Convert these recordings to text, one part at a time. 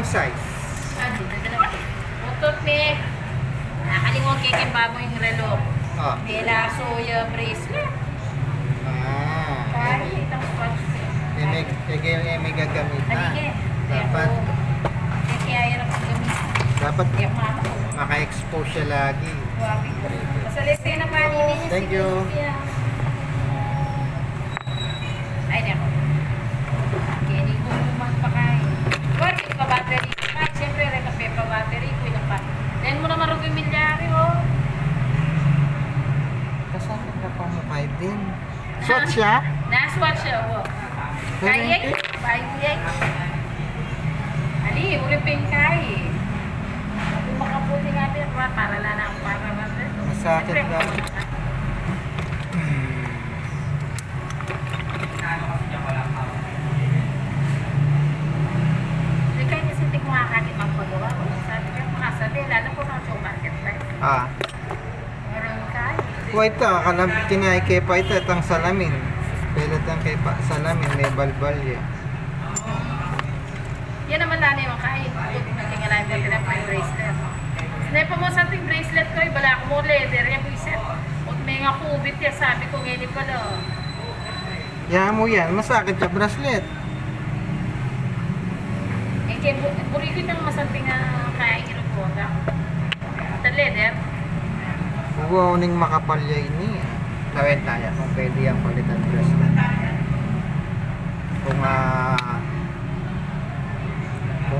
Anong size? Utot me. Nakalimong kikimba mo yung relo. Ah. Bela, soya, bracelet. Ah. Kahit itang spots. May gagamitan. Halike. Dapat, Kaya yan ang paggamit. dapat Kaya mama ko. maka-expose siya lagi. Wabi ko. Masalis kayo na paninin niya. Thank you. Ay, nako. Kaya hindi ko magpakain. What if pa-battery? Ay, siyempre, rin kape pa-battery ko. Ilang pa. Then mo naman rin yung milyari, oh. Kasama ka pa mo kahit din. Shot siya? Na-swat siya, oh. Kayek? Kayek? Ali, uripin kay. Kung makaputi nga din, para lang ang para natin. Masakit Siyempre, daw. Hindi kayo kasi hindi ko makakakit magpagawa. Sabi ko, makasabi, lalo po sa show market pa. Ah. Meron kay. Wait kanam kinay kay pa ito itang salamin. Pelat ang kay pa salamin may balbal ya. Yan naman lang yung kay. Tingnan ko din ang bracelet. Snipe mo sa ating bracelet ko, bala ko mo leather yung bracelet. At may nga kubit ya, sabi ko ngayon pala. Ya mo yan, masakit sa bracelet. Eh, kaya buriko itang masanting na kaya irong ko. Ito leather. Wow, ning makapalya ini. Gawin tayo kung pwede yung palitan bracelet. Kung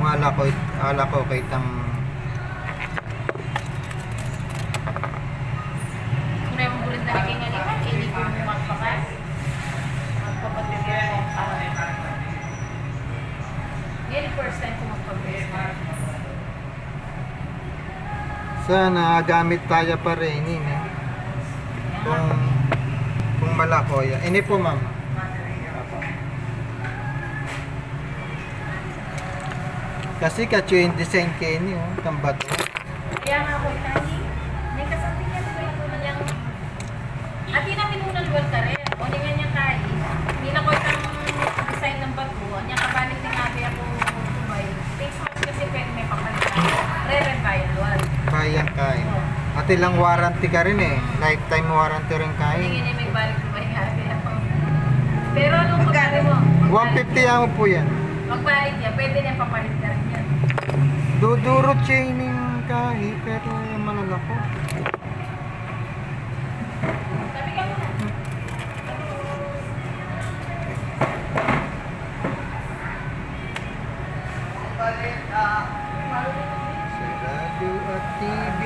ala ko kay tang Kung na yung bulit na naging nga hindi ko magpakas. Magpapatid ko para. Yan yung first time ko magpapag-bracelet. sana gamit tayo pa rin ini. Kung malako yan. Ini po ma'am. Kasi kacho yung design kayo niyo, tambat. Kaya nga ako itali. May kasabi niya ko yung mga niyang... At yun ang minunalwal ka rin. O nga niya tayo. Hindi na ko itang design ng bago. Niya kabalit ni nabi ako tumay. Takes much kasi pwede may papalitan. Re-revival. Kaya kayo. At ilang warranty ka rin eh. Lifetime warranty rin kayo. Hindi nga may balik tumay nabi ako. Pero anong pagkari mo? 150 ang po yan. Magbalik niya. Pwede niya papalit ka rin yan. Dudurot chaining kahi pero yung malalako. Sabi ka muna. Sa radio at TV.